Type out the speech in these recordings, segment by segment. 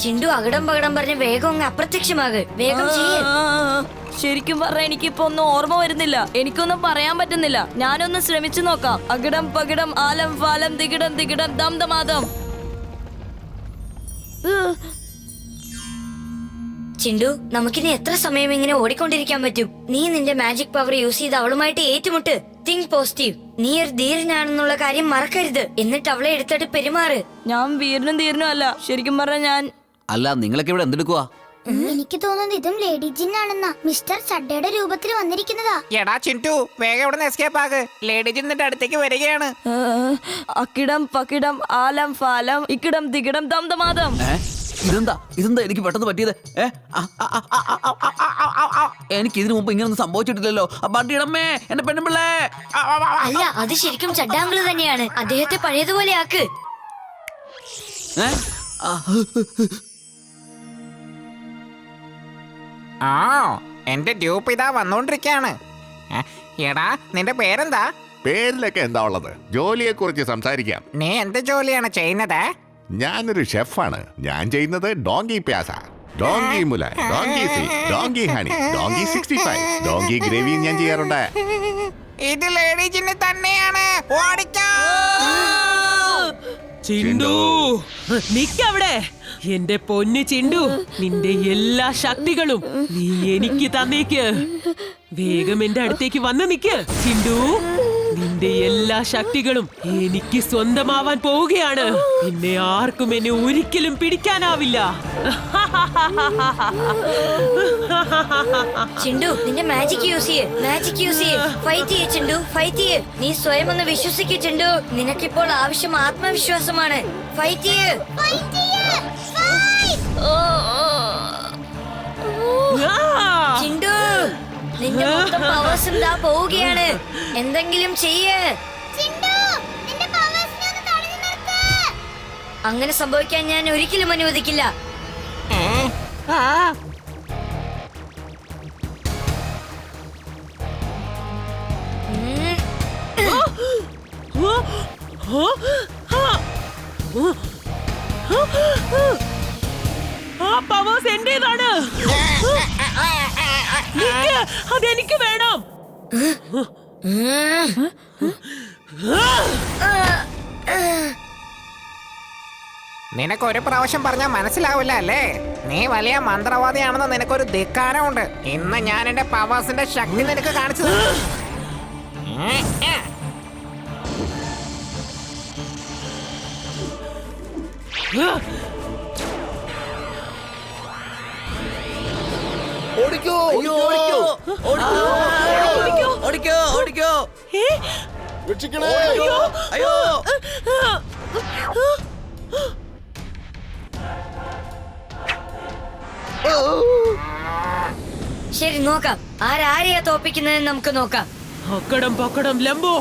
ചിണ്ടു അകടം പകടം പറഞ്ഞ് വേഗം അങ്ങ് അപ്രത്യക്ഷമാക്. വേഗം ചെയ്യ്. ശരിക്കും പറഞ്ഞ എനിക്കിപ്പോ ഒന്നും ഓർമ്മ വരുന്നില്ല. എനിക്കൊന്നും പറയാൻ പറ്റുന്നില്ല. ഞാനൊന്ന് ശ്രമിച്ചു നോക്കാം. അകിടം പകിടം ആലം ഫാലം ദികിടം ദികിടം ദം ദമാദം. ചിണ്ടു, നമുക്കിനി എത്ര സമയം ഇങ്ങനെ ഓടിക്കൊണ്ടിരിക്കാൻ പറ്റും? നീ നിന്റെ മാജിക് പവർ യൂസ് ചെയ്ത് അവളുമായിട്ട് ഏറ്റുമുട്ട്. Think positive. നീ ഒരു ധീരനാണെന്നുള്ള കാര്യം മറക്കരുത്. എന്നിട്ട് അവളെ എടുത്തിട്ട് പെരുമാറ്. ഞാൻ വീരനും ധീരനും അല്ല. ശരിക്കും പറഞ്ഞ ഞാൻ അല്ല, നിങ്ങളൊക്കെ ഇവിടെ എന്തെടുക്കുവാ? എനിക്ക് തോന്നുന്നത് ഇതും ലേഡി ജിന്നാണെന്നാ. മിസ്റ്റർ ചഡ്ഡയുടെ രൂപത്തിൽ വന്നിരിക്കുന്നതാ. എടാ ചിന്റു, വേഗം ഇവിടെ എസ്കേപ്പ് ആക്. ലേഡി ജിന്നിന്റെ അടുത്തേക്ക് വരികയാണ്. അക്കിടം പക്കിടം ആലം ഫാലം ഇക്കിടം ദികിടം ദം ദമാദം. ഇതെന്താ എനിക്ക് പെട്ടെന്ന് പറ്റിയത്? എനിക്ക് ഇതിനു മുമ്പ് ഇങ്ങനൊന്നും സംഭവിച്ചിട്ടില്ലല്ലോ. ബണ്ടിയടമ്മേ, എന്റെ പെണ്ണുമ്പിള്ളേ. അല്ല, അത് ശരിക്കും ചഡ്ഡാങ്കിള് തന്നെയാണ്. അദ്ദേഹത്തെ പഴയതുപോലെ ആക്ക്. ആ, എന്റെ ഡ്യൂപ്പ് ഇതാ വന്നോണ്ടിരിക്കാണ്. എടാ, നിന്റെ പേരെന്താ? പേരിലൊക്കെ എന്താ ഉള്ളത്? ജോലിയെ കുറിച്ച് സംസാരിക്കാം. നീ എന്ത് ജോലിയാണ് ചെയ്യുന്നത്? ഞാനൊരു ഷെഫാണ്. ഞാൻ ചെയ്യുന്നത് ഡോങ്കി പ്യാസ, ഡോങ്കി മുല, donkey C, donkey honey, donkey 65, donkey gravy ഞാൻ ചെയ്യാറുണ്ട്. ഇത് ലേഡി ജിന്ന് തന്നെയാണ്. ഓടിക്കോ. ചിണ്ടു, നിക്കവിടെ. എന്റെ പൊന്നു ചിണ്ടു, നിന്റെ എല്ലാ ശക്തികളും നീ എനിക്ക് തന്നേക്ക്. വേഗം എന്റെ അടുത്തേക്ക് വന്ന് നിക്ക് ചിണ്ടു. നിന്റെ എല്ലാ ശക്തികളും എനിക്ക് സ്വന്തമാവാൻ പോവുകയാണ്. പിന്നെ ആർക്കും എന്നെ ഒരിക്കലും പിടിക്കാനാവില്ല. ചിണ്ടു, നിന്റെ മാജിക് യൂസ് ചെയ്യ്. മാജിക് യൂസ് ചെയ്യ്. ഫൈറ്റ് ചെയ്യ് ചിണ്ടു, ഫൈറ്റ് ചെയ്യ്. നീ സ്വയം ഒന്ന് വിശ്വസിക്ക് ചിണ്ടു. നിനക്കിപ്പോൾ ആവശ്യം ആത്മവിശ്വാസമാണ്. ഫൈറ്റ് ചെയ്യ്. ചിണ്ടു, നിന്റെ മൊത്തം പവേഴ്സും ദാ പോവുകയാണ്. എന്തെങ്കിലും ചെയ്യ്. അങ്ങനെ സംഭവിക്കാൻ ഞാൻ ഒരിക്കലും അനുവദിക്കില്ല. ആ പവേഴ്സ് എന്റേതാണ്. അതെനിക്ക് വേണം. നിനക്ക് ഒരു പ്രാവശ്യം പറഞ്ഞാൽ മനസ്സിലാവില്ല അല്ലേ? നീ വലിയ മന്ത്രവാദിയാണെന്ന് നിനക്കൊരു ധിക്കാരമുണ്ട്. ഇന്ന് ഞാൻ എന്റെ പവേഴ്സിന്റെ ശക്തി നിനക്ക് കാണിച്ചു തരാം. ഓടിക്കോ, ഓടിക്കോ, ഓടിക്കോ, ഓടിക്കോ, ഓടിക്കോ. അയ്യോ. ശരി, നോക്കാം. ആരാരെയാ തോപ്പിക്കുന്നതെന്ന് നമുക്ക് നോക്കാം. അക്കടം പക്കടം ലംബോ,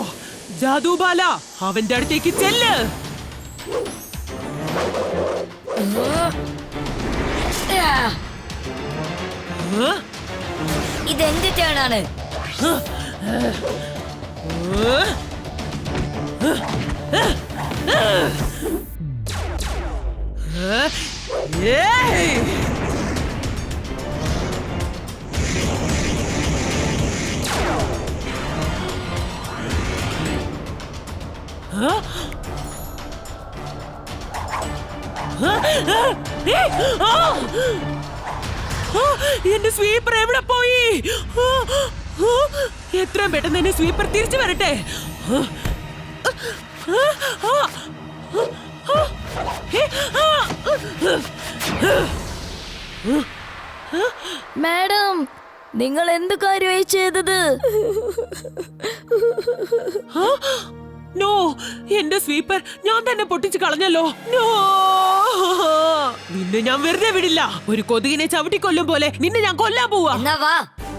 ജാദുബാല, അവന്റെ അടുത്തേക്ക് ചെല്ല്. ഇതെന്റെ ടേണാണ്. എന്റെ സ്വീപ്പർ എവിടെ പോയി? എത്രയും പെട്ടെന്ന് എന്നെ സ്വീപ്പർ തിരിച്ചു വരട്ടെ. മാഡം, നിങ്ങൾ എന്ത് കാര്യമായി ചെയ്തത്? നോ, എന്റെ സ്വീപ്പർ ഞാൻ തന്നെ പൊട്ടിച്ചു കളഞ്ഞല്ലോ. നോ, നിന്നെ ഞാൻ വെറുതെ വിടില്ല. ഒരു കൊതുകിനെ ചവിട്ടിക്കൊല്ലും പോലെ നിന്നെ ഞാൻ കൊല്ലാൻ പോവാ. എന്നാ വാ,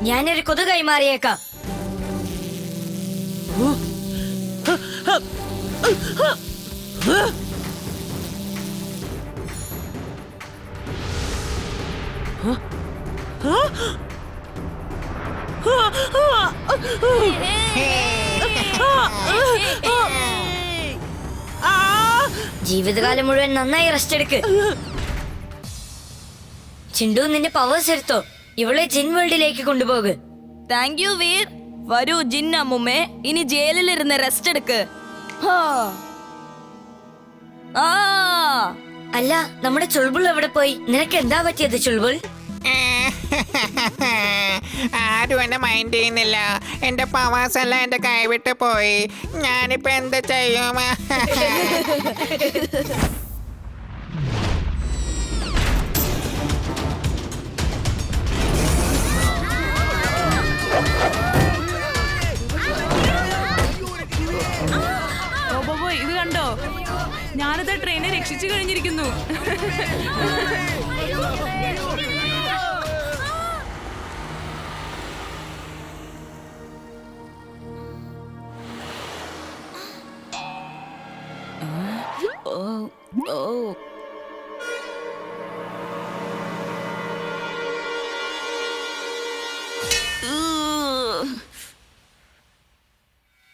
ഞാനൊരു കൊതു കൈമാറിയേക്കാം. ജീവിതകാലം മുഴുവൻ നന്നായി റെസ്റ്റ് എടുക്ക്. ചിണ്ടു നിന്റെ പവേഴ്സ് എടുത്തോ. ഇവളെ ജിൻ വേൾഡിലേക്ക് കൊണ്ടുപോക്. Thank you Veer. വരൂ ജിൻ അമ്മുമ്മേ, ഇനി ജയിലിലിരുന്ന് റെസ്റ്റ് എടുക്ക്. ഹാ. ആ അല്ല, നമ്മുടെ ചുൾബുൾ എവിടെ പോയി? നിനക്ക് എന്താ പറ്റിയത് ചുൾബുൾ? ആരും എന്നെ മൈൻഡ് ചെയ്യുന്നില്ല. എന്റെ പവേഴ്സ് എല്ലാം എന്റെ കൈവിട്ട് പോയി. ഞാനിപ്പോ എന്ത് ചെയ്യും? റോബോബോയ്, ഇത് കണ്ടോ? ഞാനത് ട്രെയിനെ രക്ഷിച്ചു കഴിഞ്ഞിരിക്കുന്നു.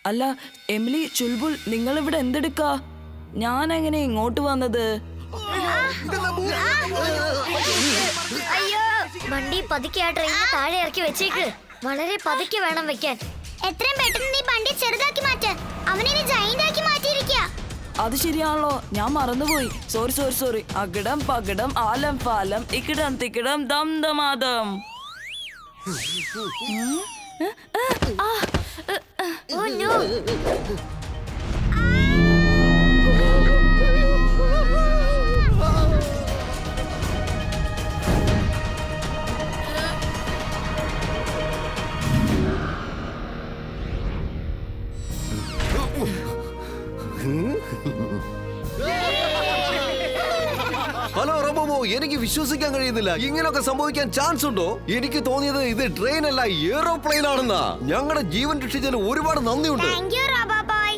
അല്ല എമിലി, ചുൽബുൾ, നിങ്ങൾ ഇവിടെ എന്തെടുക്കാ? ഞാൻ എങ്ങനെ ഇങ്ങോട്ട് വന്നത്? അയ്യോ, വണ്ടി പതുക്കെ ആ ട്രെയിനിന് താഴെ ഇറക്കി വെച്ചേക്ക്. വളരെ പതുക്കെ വേണം വെക്കാൻ. എത്രയും പെട്ടെന്ന് നീ വണ്ടി ചെറുതാക്കി മാറ്റാൻ. അവനെ ജൈന്റ് ആക്കി മാറ്റിയിരിക്കുക. അത് ശരിയാണല്ലോ, ഞാൻ മറന്നുപോയി. Sorry sorry sorry. അകിടം പകിടം ആലം പാലം ഇക്കിടം തിക്കിടം ദം ദമാദം. Oh no. ഹലോ റോബോബോ, എനിക്ക് വിശ്വസിക്കാൻ കഴിയുന്നില്ല. ഇങ്ങനെയൊക്കെ സംഭവിക്കാൻ ചാൻസ് ഉണ്ടോ? എനിക്ക് തോന്നിയത് ഇത് ട്രെയിൻ അല്ല, എയ്റോപ്ലെയിൻ ആണെന്നാ. ഞങ്ങളുടെ ജീവൻ രക്ഷിച്ചതിന് ഒരുപാട് നന്ദിയുണ്ട്. Thank you Roboboy.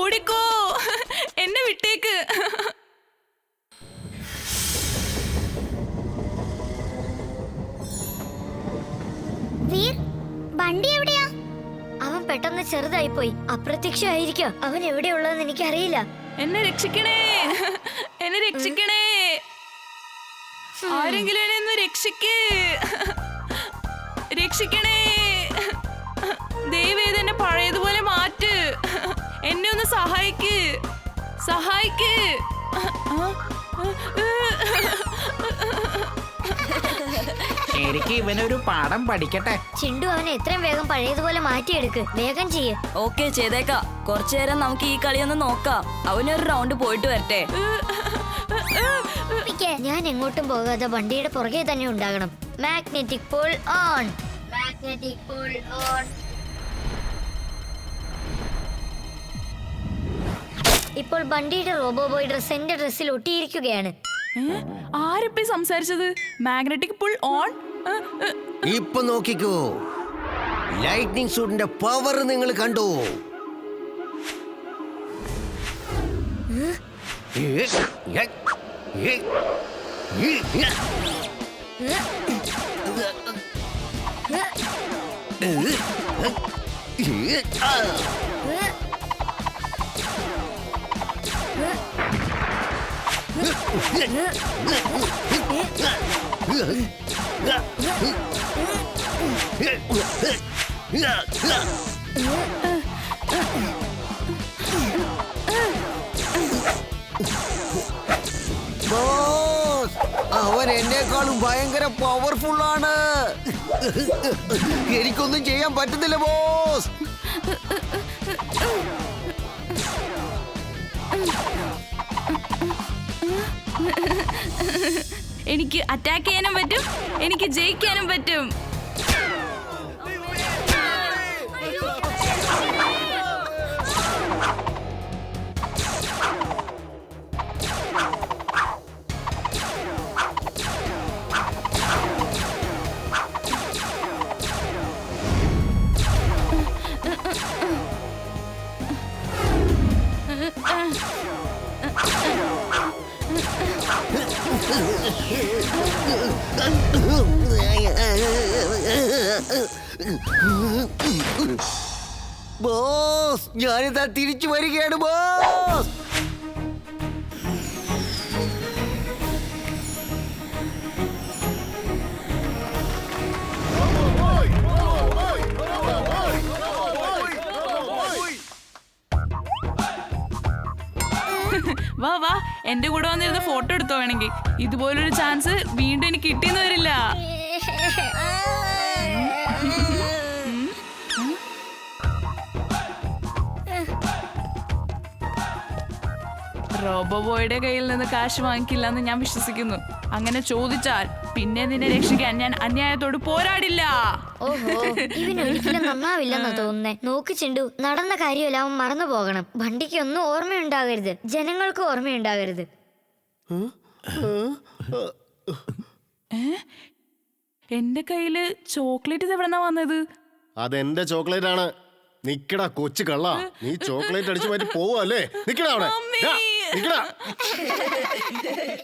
ഓടിക്കോ, എന്നെ വിട്ടേക്ക്. വീർ, വണ്ടി എവിടെയാ? അവൻ പെട്ടെന്ന് ചെറുതായി പോയി. അപ്രത്യക്ഷമായിരിക്കും. അവൻ എവിടെയുള്ളതെന്ന് എനിക്കറിയില്ല. എന്നെ രക്ഷിക്കണേ, എന്നെ രക്ഷിക്കണേ. ആരെങ്കിലും എന്നെ ഒന്ന് രക്ഷിക്ക്, രക്ഷിക്കണേ. ദയവേത് എന്നെ പഴയതുപോലെ മാറ്റ്. എന്നെ ഒന്ന് സഹായിക്ക്, സഹായിക്ക്. ശരിക്കും ഇവനൊരു പാഠം പഠിക്കട്ടെ. ചിണ്ടു അവനെ എത്രയും വേഗം പഴയതുപോലെ മാറ്റിയെടുക്ക്. വേഗം ചെയ്യ്. ഓക്കെ, ചെയ്തേക്കാം. കുറച്ചു നേരം നമുക്ക് ഈ കളി ഒന്ന് നോക്കാം. അവനൊരു റൗണ്ട് പോയിട്ട് വരട്ടെ. ഞാൻ എങ്ങോട്ടും പോകാതെ വണ്ടിയുടെ പുറകെ തന്നെ ഉണ്ടാകണം. Magnetic pull on. Magnetic pull on. ഇപ്പോൾ വണ്ടിയുടെ റോബോബോയ് ഡ്രസ് എന്റെ ഡ്രസ്സിൽ ഒട്ടിയിരിക്കുകയാണ്. ആരിപ്പോ സംസാരിച്ചത്? Magnetic pull on. ഇപ്പൊ നോക്കിക്കോ, ലൈറ്റ്നിങ് സൂട്ടിന്റെ പവർ നിങ്ങൾ കണ്ടോ? ബോസ്, അവൻ എന്നെക്കാളും ഭയങ്കര പവർഫുൾ ആണ്. എനിക്കൊന്നും ചെയ്യാൻ പറ്റുന്നില്ല ബോസ്. എനിക്ക് അറ്റാക്ക് ചെയ്യാനും പറ്റും, എനിക്ക് ജയിക്കാനും പറ്റും. ബോസ് ഞാനിതാ തിരിച്ചു വരികയാണ് ബോസ്. വാ വാ എന്റെ കൂടെ വന്നിരുന്ന് ഫോട്ടോ എടുത്തോ വേണമെങ്കിൽ. ഇതുപോലൊരു ചാൻസ് വീണ്ടും എനിക്ക് കിട്ടിയെന്ന് വരില്ല. റോബോബോയുടെ കയ്യിൽ നിന്ന് കാശ് വാങ്ങിക്കില്ല എന്ന് ഞാൻ വിശ്വസിക്കുന്നു. അങ്ങനെ ചോദിച്ചാൽ പിന്നെ നിന്നെ രക്ഷിക്കാൻ ഞാൻ അന്യായത്തോട് പോരാടില്ല. ഓഹോ ഇവനൊരിക്കലും നന്നാവില്ലെന്നാ തോന്നുന്നേ. നോക്ക് ചിണ്ടു, നടന്ന കാര്യമല്ല അവൻ മറന്നു പോകണം. വണ്ടിക്ക് ഒന്നും ഓർമ്മയുണ്ടാകരുത്, ജനങ്ങൾക്ക് ഓർമ്മയുണ്ടാകരുത്. എന്റെ കയ്യില് ചോക്ലേറ്റ് ഇത് എവിടെന്നാ വന്നത്? അതെന്റെ ചോക്ലേറ്റ് ആണ്. നിക്കടാ കൊച്ചു കള്ള, നീ ചോക്ലേറ്റ് അടിച്ചു മാറ്റി പോവല്ലേ? നിക്കടാ അവിടെ. മമ്മി! ദാ, നിക്കടാ.